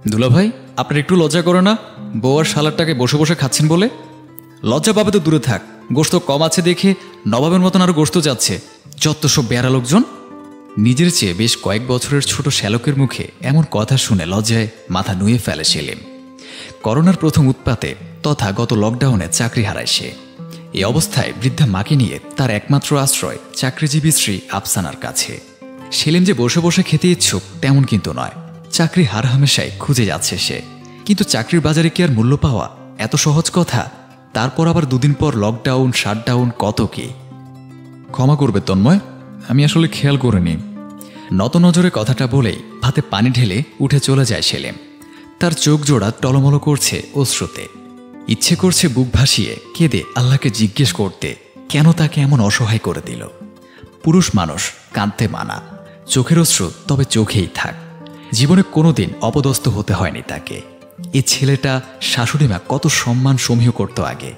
দুলাভাই, আপনার একটু লজ্জা করে না? বউ আর শালারটাকে বসে বসে খাচ্ছেন বলে? লজ্জা পাবে তো দূরে থাক, গোশত কম আছে দেখে নবাবের মতন আরো গোশত যাচ্ছে। যত সব বেয়ারা লোকজন। নিজের চেয়ে বেশ কয়েক বছরের ছোট শ্যালকের মুখে এমন কথা শুনে লজ্জায় মাথা নুয়ে ফেলে সেলিম। করোনার প্রথম উৎপাতে তথা গত লকডাউনে চাকরি হারায় সে। এই অবস্থায় বৃদ্ধা মাকে নিয়ে তার একমাত্র আশ্রয় চাকরিজীবী স্ত্রী আফসানার কাছে। সেলিম যে বসে বসে খেতে ইচ্ছুক তেমন কিন্তু নয়। চাকরি হারহামেশাই খুঁজে যাচ্ছে সে, কিন্তু চাকরির বাজারে কি আর মূল্য পাওয়া এত সহজ কথা? তারপর আবার দুদিন পর লকডাউন, শাটডাউন, কত কি। ক্ষমা করবে তন্ময়, আমি আসলে খেয়াল করিনি। নত নজরে কথাটা বলেই ভাতে পানি ঢেলে উঠে চলে যায় সেলিম। তার চোখ জোড়া টলমল করছে অশ্রুতে। ইচ্ছে করছে বুক ভাসিয়ে কেঁদে আল্লাহকে জিজ্ঞেস করতে কেন তাকে এমন অসহায় করে দিল। পুরুষ মানুষ কাঁদতে মানা, চোখের অশ্রু তবে চোখেই থাক। জীবনে কোনোদিন অপদস্থ হতে হয়নি তাকে। এ ছেলেটা শাশুড়িমা কত সম্মান সমীহ করত আগে।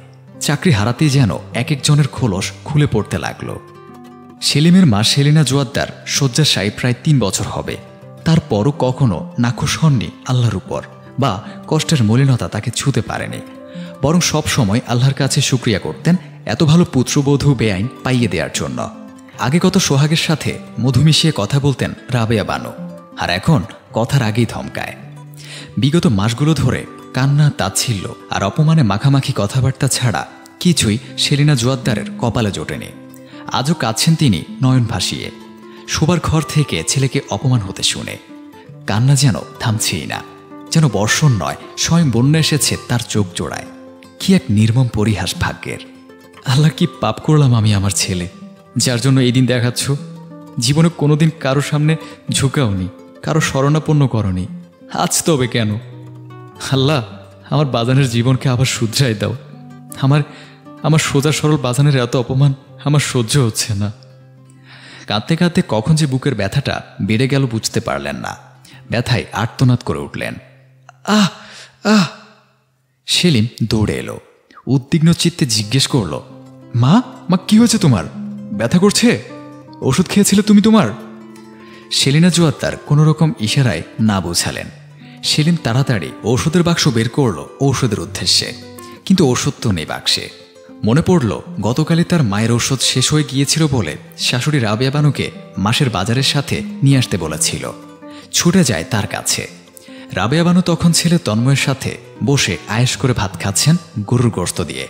চাকরি হারাতেই যেন এক একজনের খোলস খুলে পড়তে লাগলো। সেলিমের মা সেলিনা জোয়াদ্দার শয্যাশায়ী প্রায় 3 বছর হবে। তারপরও কখনো নাখোশ হননি আল্লাহর উপর, বা কষ্টের মলিনতা তাকে ছুঁতে পারেনি। বরং সব সময় আল্লাহর কাছে শুকরিয়া করতেন এত ভালো পুত্রবধূ বেআইন পাইয়ে দেওয়ার জন্য। আগে কত সোহাগের সাথে মধু মিশিয়ে কথা বলতেন রাবেয়া বানু, আর এখন কথার আগেই ধমকায়। বিগত মাসগুলো ধরে কান্না, তাচ্ছিল্য আর অপমানে মাখামাখি কথাবার্তা ছাড়া কিছুই সেলিনা জোয়াদ্দারের কপালে জোটেনি। আজও কাঁদছেন তিনি নয়ন ভাসিয়ে। শোবার ঘর থেকে ছেলেকে অপমান হতে শুনে কান্না যেন থামছেই না, যেন বর্ষণ নয় স্বয়ং বন্যা এসেছে তার চোখ জোড়ায়। কি এক নির্মম পরিহাস ভাগ্যের। আল্লাহ, কি পাপ করলাম আমি আমার ছেলে, যার জন্য এই দিন দেখাচ্ছ। জীবনে কোনোদিন কারো সামনে ঝুঁকাওনি, কারো শরণাপন্ন করনি, আজ তবে কেন? আল্লাহ, আমার বাজানের জীবনকে আবার শুধরাই দাও। আমার সোজা সরল বাজানের এত অপমান আমার সহ্য হচ্ছে না। কাঁদতে কাঁদতে কখন যে বুকের ব্যথাটা বেড়ে গেল বুঝতে পারলেন না। ব্যথায় আর্তনাদ করে উঠলেন, আহ আহ। সেলিম দৌড়ে এলো, উদ্বিগ্ন চিত্তে জিজ্ঞেস করল, মা মা কি হয়েছে তোমার? ব্যথা করছে? ওষুধ খেয়েছিলে তুমি তোমার? সেলিনা জোয়াদ্দার কোনো রকম ইশারায় না বোঝালেন। সেলিম তাড়াতাড়ি ঔষধের বাক্স বের করল ঔষধের উদ্দেশ্যে, কিন্তু ওষুধ তো নেই বাক্সে। মনে পড়ল গতকালই তার মায়ের ঔষধ শেষ হয়ে গিয়েছিল বলে শাশুড়ি রাবেয়া বানুকে মাসের বাজারের সাথে নিয়ে আসতে বলেছিল। ছুটে যায় তার কাছে। রাবেয়া বানু তখন ছেলে তন্ময়ের সাথে বসে আয়েশ করে ভাত খাচ্ছেন গরুর গোশত দিয়ে।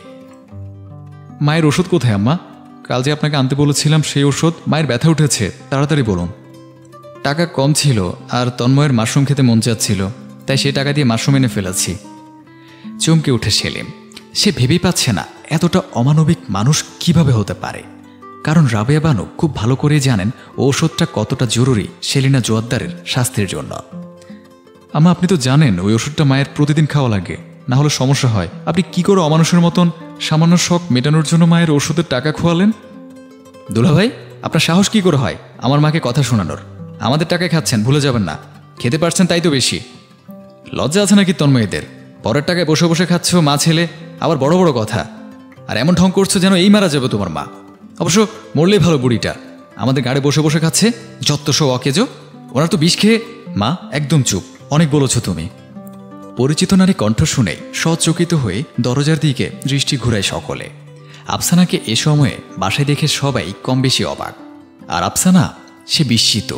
মায়ের ওষুধ কোথায় আম্মা? কাল যে আপনাকে আনতে বলেছিলাম সেই ওষুধ। মায়ের ব্যথা উঠেছে, তাড়াতাড়ি বলুন। টাকা কম ছিল আর তন্ময়ের মাশরুম খেতে মন চাচ্ছিল, তাই সেই টাকা দিয়ে মাশরুম এনে ফেলেছি। চমকে উঠে সেলিম। সে ভেবেই পাচ্ছে না এতটা অমানবিক মানুষ কিভাবে হতে পারে। কারণ রাবেয়া বানু খুব ভালো করেই জানেন ঔষধটা কতটা জরুরি সেলিনা জোয়াদ্দারের স্বাস্থ্যের জন্য। আম্মা, আপনি তো জানেন ওই ওষুধটা মায়ের প্রতিদিন খাওয়া লাগে, না হলে সমস্যা হয়। আপনি কি করে অমানুষের মতন সামান্য শখ মেটানোর জন্য মায়ের ওষুধের টাকা খোয়ালেন? দুলাভাই, আপনার সাহস কি করে হয় আমার মাকে কথা শোনানোর? আমাদের টাকায় খাচ্ছেন, ভুলে যাবেন না। খেতে পারছেন তাই তো বেশি। লজ্জা আছে নাকি তন্ময়ীদের? পরের টাকায় বসে বসে খাচ্ছ মা ছেলে, আবার বড় বড় কথা। আর এমন ঢং করছো যেন এই মারা যাবে তোমার মা। অবশ্য মরলেই ভালো বুড়িটা, আমাদের গাড়ি বসে বসে খাচ্ছে যত সব অকেজো। ওনার তো বিষ খেয়ে। মা একদম চুপ, অনেক বলেছ তুমি। পরিচিত নারী কণ্ঠ শুনে সচকিত হয়ে দরজার দিকে দৃষ্টি ঘুরায় সকলে। আফসানাকে এ সময়ে বাসায় দেখে সবাই কম বেশি অবাক। আর আফসানা, সে বিস্মিত,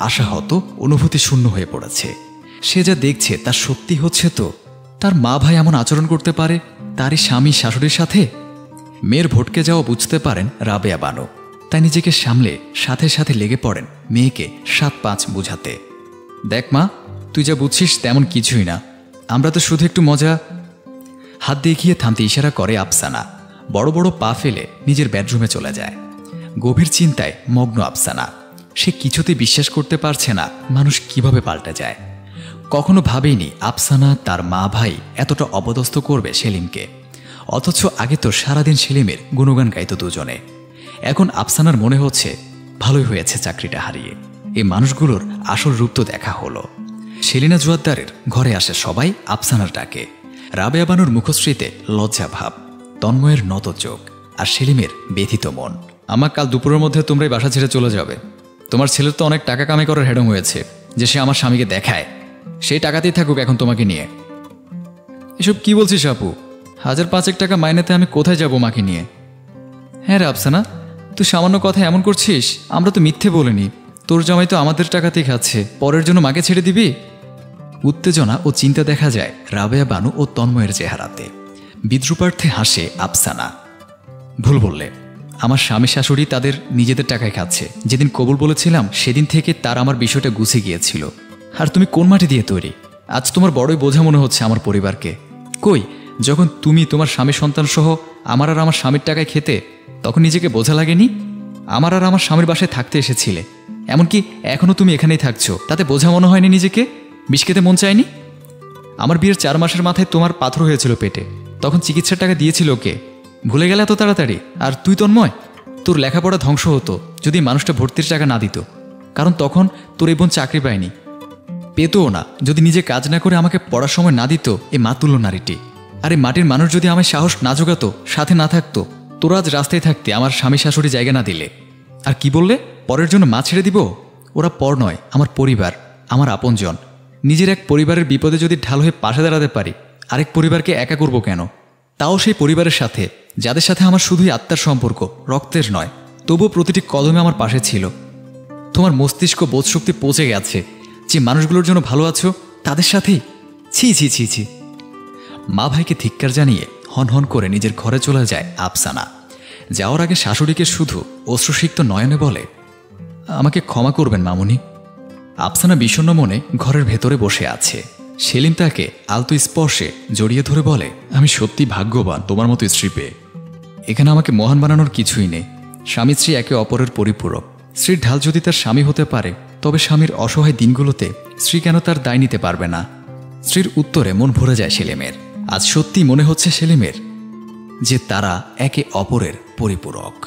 আশাহত, অনুভূতি শূন্য হয়ে পড়েছে। সে যা দেখছে তা সত্যি হচ্ছে তো? তার মা ভাই এমন আচরণ করতে পারে তারই স্বামী শাশুড়ির সাথে? মেয়ের ভটকে যাওয়া বুঝতে পারেন রাবেয়া বানু, তাই নিজেকে সামলে সাথে সাথে লেগে পড়েন মেয়েকে 7-5 বুঝাতে। দেখ মা, তুই যা বুঝছিস তেমন কিছুই না, আমরা তো শুধু একটু মজা। হাত দেখিয়ে থামতে ইশারা করে আফসানা। বড় বড় পা ফেলে নিজের বেডরুমে চলে যায়। গভীর চিন্তায় মগ্ন আফসানা। সে কিছুতে বিশ্বাস করতে পারছে না মানুষ কিভাবে পাল্টে যায়। কখনো ভাবেইনি আফসানা তার মা ভাই এতটা অপদস্থ করবে সেলিমকে। অথচ আগে তো সারাদিন সেলিমের গুণগান গাইত দুজনে। এখন আফসানার মনে হচ্ছে ভালোই হয়েছে চাকরিটা হারিয়ে। এই মানুষগুলোর আসল রূপ তো দেখা হলো। সেলিনা জোয়াদ্দারের ঘরে আসে সবাই আফসানার ডাকে। রাবেয়া বানুর মুখশ্রীতে লজ্জা ভাব, তন্ময়ের নত চোখ আর সেলিমের ব্যথিত মন। আমার কাল দুপুরের মধ্যে তোমরাই বাসা ছেড়ে চলে যাবে। তোমার ছেলের তো অনেক টাকা কামাই করার হেডম হয়েছে যে সে আমার স্বামীকে দেখায় সেই টাকাতেই থাকুক এখন তোমাকে নিয়ে। এসব কি বলছিস আপু? 1,000-5,000 টাকা মাইনেতে আমি কোথায় যাব মাকে নিয়ে? হ্যাঁ রে আফসানা, তুই সামান্য কথা এমন করছিস। আমরা তো মিথ্যে বলিনি। তোর জামাই তো আমাদের টাকাতেই খাচ্ছে, পরের জন্য মাকে ছেড়ে দিবি? উত্তেজনা ও চিন্তা দেখা যায় রাবেয়া বানু ও তন্ময়ের চেহারাতে। বিদ্রুপার্থে হাসে আফসানা। ভুল বললে, আমার স্বামী শাশুড়ি তাদের নিজেদের টাকায় খাচ্ছে। যেদিন কবুল বলেছিলাম সেদিন থেকে তার আমার বিষয়টা গুছিয়ে গিয়েছিল। আর তুমি কোন মাটি দিয়ে তৈরি? আজ তোমার বড়ই বোঝা মনে হচ্ছে আমার পরিবারকে। কই, যখন তুমি তোমার স্বামী সন্তান সহ আমার আর আমার স্বামীর টাকায় খেতে, তখন নিজেকে বোঝা লাগেনি? আমার আর আমার স্বামীর বাসায় থাকতে এসেছিলে, এমনকি এখনও তুমি এখানেই থাকছো, তাতে বোঝা মনে হয়নি নিজেকে? বিষ খেতে মন চায়নি? আমার বিয়ের 4 মাসের মাথায় তোমার পাথর হয়েছিল পেটে, তখন চিকিৎসার টাকা দিয়েছিল কে? ভুলে গেলে এত তাড়াতাড়ি? আর তুই তন্ময়, তোর লেখাপড়া ধ্বংস হতো যদি মানুষটা ভর্তির টাকা না দিত। কারণ তখন তোর এই বোন চাকরি পায়নি, পেতও না যদি নিজে কাজ না করে আমাকে পড়ার সময় না দিত এই মাতুল্য নারীটি। আর এই মাটির মানুষ যদি আমায় সাহস না জোগাতো, সাথে না থাকতো, তোরা আজ রাস্তায় থাকতে আমার স্বামী শাশুড়ি জায়গা না দিলে। আর কি বললে, পরের জন্য মা ছেড়ে দিব? ওরা পর নয়, আমার পরিবার, আমার আপনজন। নিজের এক পরিবারের বিপদে যদি ঢাল হয়ে পাশে দাঁড়াতে পারি, আরেক পরিবারকে একা করব কেন? তাও সেই পরিবারের সাথে, যাদের সাথে আমার শুধুই আত্মার সম্পর্ক, রক্তের নয়। তবুও প্রতিটি কদমে আমার পাশে ছিল। তোমার মস্তিষ্ক বোধশক্তি পৌঁছে গেছে যে মানুষগুলোর জন্য ভালো আছো তাদের সাথেই। ছি ছি ছি ছি। মা ভাইকে ধিক্কার জানিয়ে হনহন করে নিজের ঘরে চলে যায় আফসানা। যাওয়ার আগে শাশুড়িকে শুধু অশ্রুসিক্ত নয়নে বলে, আমাকে ক্ষমা করবেন মামুনি। আফসানা বিষণ্ণ মনে ঘরের ভেতরে বসে আছে। সেলিম তাকে আলতো স্পর্শে জড়িয়ে ধরে বলে, আমি সত্যি ভাগ্যবান তোমার মতো স্ত্রী পেয়ে। এখানে আমাকে মহান বানানোর কিছুই নেই। স্বামী স্ত্রী একে অপরের পরিপূরক। স্ত্রীর ঢাল যদি তার স্বামী হতে পারে, তবে স্বামীর অসহায় দিনগুলোতে স্ত্রী কেন তার দায় নিতে পারবে না? স্ত্রীর উত্তরে মন ভরে যায় সেলিমের। আজ সত্যি মনে হচ্ছে সেলিমের যে তারা একে অপরের পরিপূরক।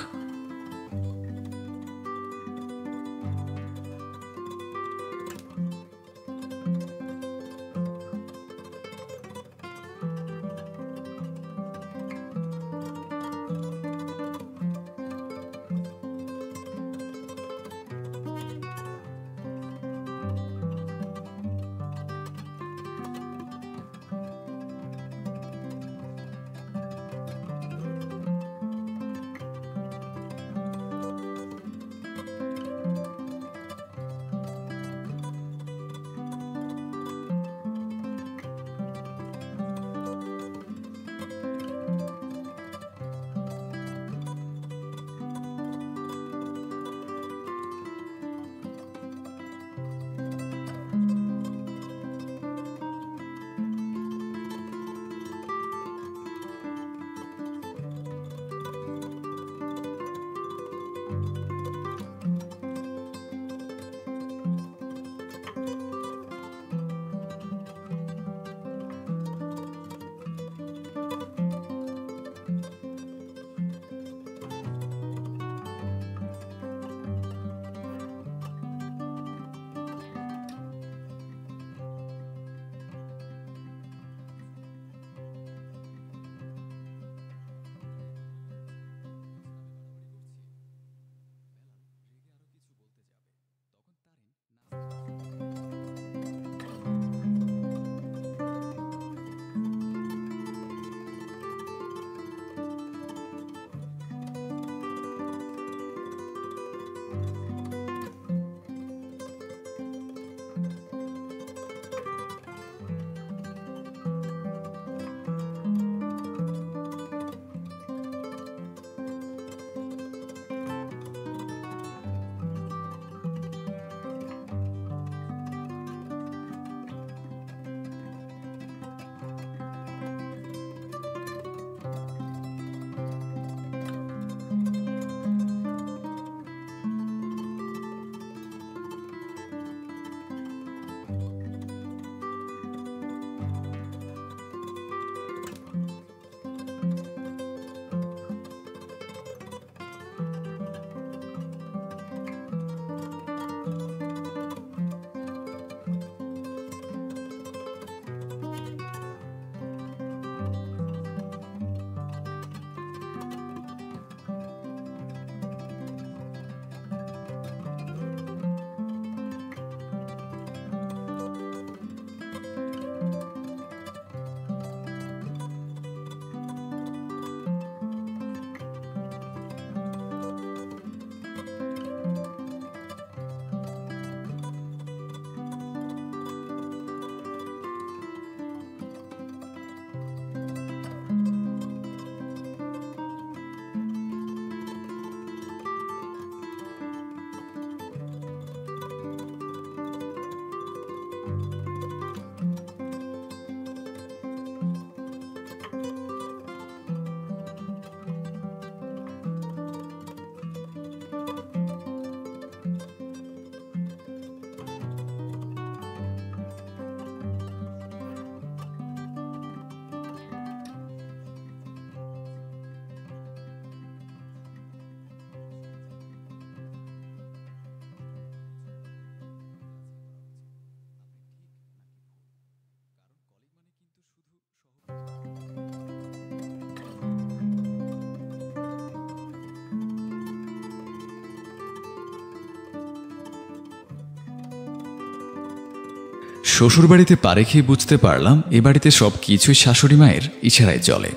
শ্বশুরবাড়িতে পা রেখেই বুঝতে পারলাম এ বাড়িতে সব কিছুই শাশুড়ি মায়ের ইশারায় চলে।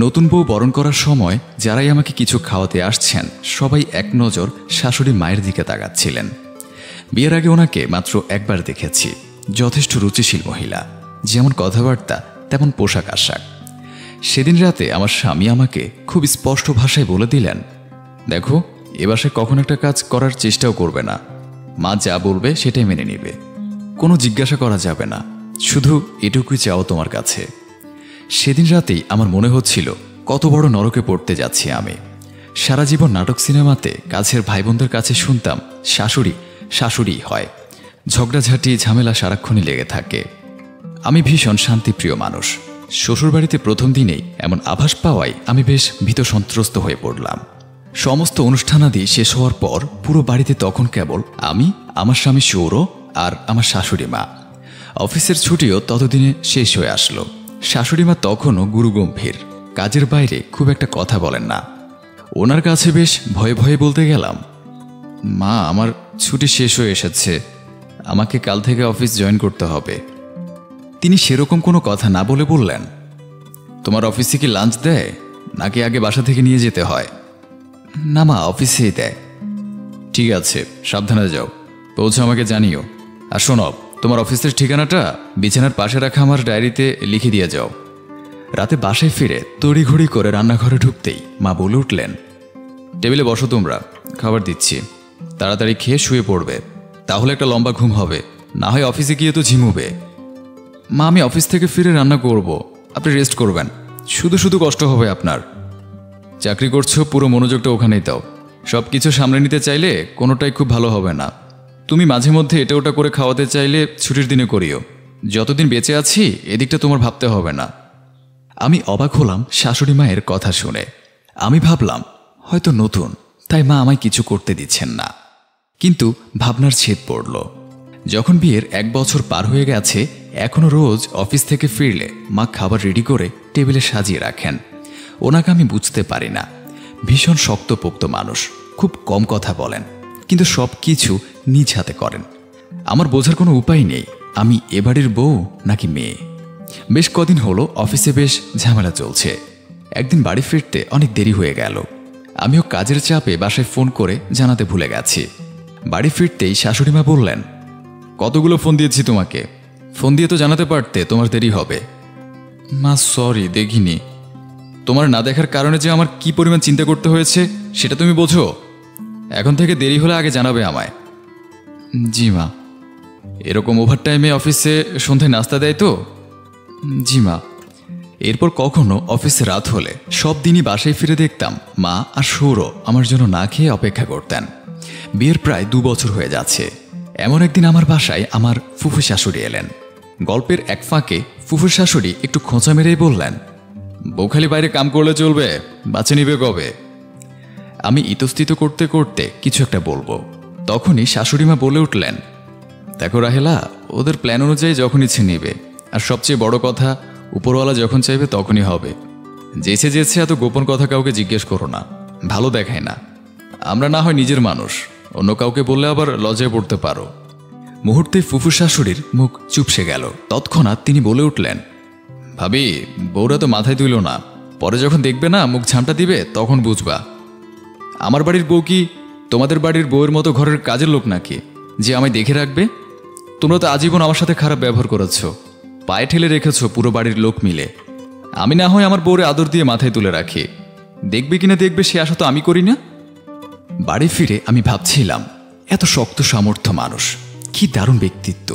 নতুন বউ বরণ করার সময় যারাই আমাকে কিছু খাওয়াতে আসছেন সবাই এক নজর শাশুড়ি মায়ের দিকে তাকাচ্ছিলেন। বিয়ের আগে ওনাকে মাত্র একবার দেখেছি। যথেষ্ট রুচিশীল মহিলা, যেমন কথাবার্তা তেমন পোশাক আশাক। সেদিন রাতে আমার স্বামী আমাকে খুব স্পষ্ট ভাষায় বলে দিলেন, দেখো, এ বাসায় কখন একটা কাজ করার চেষ্টাও করবে না। মা যা বলবে সেটাই মেনে নিবে, কোনো জিজ্ঞাসা করা যাবে না, শুধু এটুকুই চাও তোমার কাছে। সেদিন রাতেই আমার মনে হচ্ছিল কত বড় নরকে পড়তে যাচ্ছি আমি। সারা জীবন নাটক সিনেমাতে কাছের ভাই বোনদের কাছে শুনতাম শাশুড়ি শাশুড়িই হয়, ঝগড়াঝাঁটি ঝামেলা সারাক্ষণই লেগে থাকে। আমি ভীষণ শান্তিপ্রিয় মানুষ। শ্বশুরবাড়িতে প্রথম দিনেই এমন আভাস পাওয়ায় আমি বেশ ভীত সন্ত্রস্ত হয়ে পড়লাম। সমস্ত অনুষ্ঠানাদি শেষ হওয়ার পর পুরো বাড়িতে তখন কেবল আমি, আমার স্বামী সৌর আর আমার শাশুড়ি মা। অফিসের ছুটিও ততদিনে শেষ হয়ে আসলো। শাশুড়ি মা তখনও গুরুগম্ভীর, কাজের বাইরে খুব একটা কথা বলেন না। ওনার কাছে বেশ ভয়ে ভয়ে বলতে গেলাম, মা, আমার ছুটি শেষ হয়ে এসেছে, আমাকে কাল থেকে অফিস জয়েন করতে হবে। তিনি সেরকম কোনো কথা না বলে বললেন, তোমার অফিসে কি লাঞ্চ দেয় নাকি আগে বাসা থেকে নিয়ে যেতে হয়? না মা, অফিসেই দেয়। ঠিক আছে, সাবধানে যাও, পৌঁছে আমাকে জানিও। আর শোনো, তোমার অফিসের ঠিকানাটা বিছানার পাশে রাখা আমার ডায়েরিতে লিখে দিয়ে যাও। রাতে বাসায় ফিরে তড়িঘড়ি করে রান্নাঘরে ঢুকতেই মা বলে উঠলেন, টেবিলে বসো, তোমরা খাবার দিচ্ছি, তাড়াতাড়ি খেয়ে শুয়ে পড়বে, তাহলে একটা লম্বা ঘুম হবে, না হয় অফিসে গিয়ে তো ঝিমুবে। মা, আমি অফিস থেকে ফিরে রান্না করব, আপনি রেস্ট করবেন, শুধু শুধু কষ্ট হবে আপনার। চাকরি করছো, পুরো মনোযোগটা ওখানেই দাও। সব কিছু সামলে নিতে চাইলে কোনোটাই খুব ভালো হবে না। তুমি মাঝে মধ্যে এটা ওটা করে খাওয়াতে চাইলে ছুটির দিনে করিও, যতদিন বেঁচে আছি এদিকটা তোমার ভাবতে হবে না। আমি অবাক হলাম শাশুড়ি মায়ের কথা শুনে। আমি ভাবলাম হয়তো নতুন, তাই মা আমায় কিছু করতে দিচ্ছেন না। কিন্তু ভাবনার ছেদ পড়ল। যখন বিয়ের 1 বছর পার হয়ে গেছে, এখনো রোজ অফিস থেকে ফিরলে মা খাবার রেডি করে টেবিলে সাজিয়ে রাখেন। ওনাকে আমি বুঝতে পারি না। ভীষণ শক্তপোক্ত মানুষ, খুব কম কথা বলেন, কিন্তু সব কিছু নিজ হাতে করেন। আমার বোঝার কোনো উপায় নেই আমি এ বাড়ির বউ নাকি মেয়ে। বেশ কদিন হলো অফিসে বেশ ঝামেলা চলছে। একদিন বাড়ি ফিরতে অনেক দেরি হয়ে গেল। আমিও কাজের চাপে বাসায় ফোন করে জানাতে ভুলে গেছি। বাড়ি ফিরতেই শাশুড়িমা বললেন, কতগুলো ফোন দিয়েছি তোমাকে, ফোন দিয়ে তো জানাতে পারতে তোমার দেরি হবে। মা, সরি, দেখিনি। তোমার না দেখার কারণে যে আমার কি পরিমাণ চিন্তা করতে হয়েছে সেটা তুমি বোঝো। এখন থেকে দেরি হলে আগে জানাবে আমায়। জি মা। এরকম ওভারটাইমে অফিসে সন্ধ্যায় নাস্তা দেয় তো? জি মা। এরপর কখনো অফিসে রাত হলে সব দিনই বাসায় ফিরে দেখতাম মা আর সৌর আমার জন্য না খেয়ে অপেক্ষা করতেন। বিয়ের প্রায় 2 বছর হয়ে যাচ্ছে। এমন একদিন আমার বাসায় আমার ফুফু শাশুড়ি এলেন। গল্পের এক ফাঁকে ফুফুর শাশুড়ি একটু খোঁচা মেরেই বললেন, বউখালি বাইরে কাম করলে চলবে, বাঁচে নিবে কবে? আমি ইতস্তত করতে করতে কিছু একটা বলবো, তখনই শাশুড়িমা বলে উঠলেন, দেখো রাহেলা, ওদের প্ল্যান অনুযায়ী যখন ইচ্ছে নেবে, আর সবচেয়ে বড় কথা, উপরওয়ালা যখন চাইবে তখনই হবে। যেছে যেছে এত গোপন কথা কাউকে জিজ্ঞেস করো না, ভালো দেখায় না। আমরা না হয় নিজের মানুষ, অন্য কাউকে বললে আবার লজ্জায় পড়তে পারো। মুহূর্তে ফুফু শাশুড়ির মুখ চুপসে গেল। তৎক্ষণাৎ তিনি বলে উঠলেন, ভাবি, বউরা তো মাথায় তুইল না, পরে যখন দেখবে না মুখ ঝামটা দিবে তখন বুঝবা। আমার বাড়ির বউ কি তোমাদের বাড়ির বউয়ের মতো ঘরের কাজের লোক নাকি যে আমায় দেখে রাখবে? তোমরা তো আজীবন আমার সাথে খারাপ ব্যবহার করেছ, পায়ে ঠেলে রেখেছ পুরো বাড়ির লোক মিলে। আমি না হয় আমার বউরে আদর দিয়ে মাথায় তুলে রাখি, দেখবে কিনা দেখবে সে আশা তো আমি করি না। বাড়ি ফিরে আমি ভাবছিলাম, এত শক্ত সামর্থ্য মানুষ, কি দারুণ ব্যক্তিত্ব।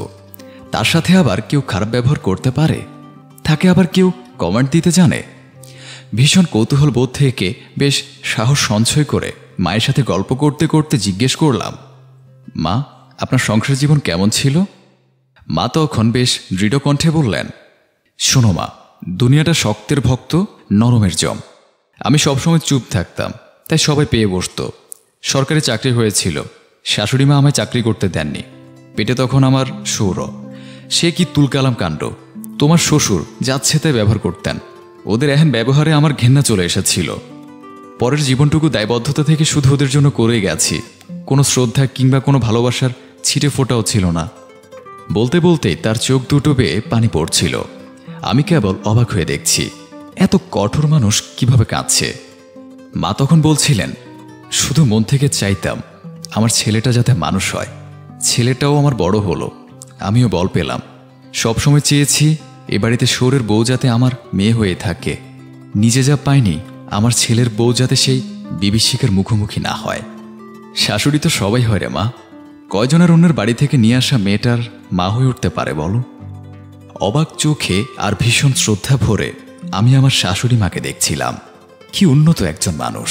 তার সাথে আবার কেউ খারাপ ব্যবহার করতে পারে, তাকে আবার কেউ কমেন্ট দিতে জানে। ভীষণ কৌতূহল বোধ থেকে বেশ সাহস সঞ্চয় করে মায়ের সাথে গল্প করতে করতে জিজ্ঞেস করলাম, মা, আপনার সংসার জীবন কেমন ছিল? মা তখন বেশ দৃঢ় কণ্ঠে বললেন, শোনো মা, দুনিয়াটা শক্তের ভক্ত, নরমের জম। আমি সবসময় চুপ থাকতাম, তাই সবাই পেয়ে বসত। সরকারি চাকরি হয়েছিল, শাশুড়ি মা আমায় চাকরি করতে দেননি। পেটে তখন আমার সৌর, সে কি তুলকালাম কাণ্ড। তোমার শ্বশুর যাচ্ছে তাই ব্যবহার করতেন, ওদের এহেন ব্যবহারে আমার ঘেন্না চলে এসেছিল। পরের জীবনটুকু দায়বদ্ধতা থেকে শুধু ওদের জন্য করে গেছি, কোনো শ্রদ্ধা কিংবা কোনো ভালোবাসার ছিটে ফোটাও ছিল না। বলতে বলতেই তার চোখ দুটো বেয়ে পানি পড়ছিল। আমি কেবল অবাক হয়ে দেখছি এত কঠোর মানুষ কিভাবে কাঁদছে। মা তখন বলছিলেন, শুধু মন থেকে চাইতাম আমার ছেলেটা যাতে মানুষ হয়। ছেলেটাও আমার বড় হলো, আমিও বল পেলাম। সবসময় চেয়েছি এ বাড়িতে শোরের বউ যাতে আমার মেয়ে হয়ে থাকে। নিজে যা পাইনি, আমার ছেলের বউ যাতে সেই বিভীষিকার মুখোমুখি না হয়। শাশুড়ি তো সবাই হয় রে মা, কয়জনের অন্যের বাড়ি থেকে নিয়ে আসা মেয়েটার মা হয়ে উঠতে পারে বলো? অবাক চোখে আর ভীষণ শ্রদ্ধা ভরে আমি আমার শাশুড়ি মাকে দেখছিলাম। কি উন্নত একজন মানুষ।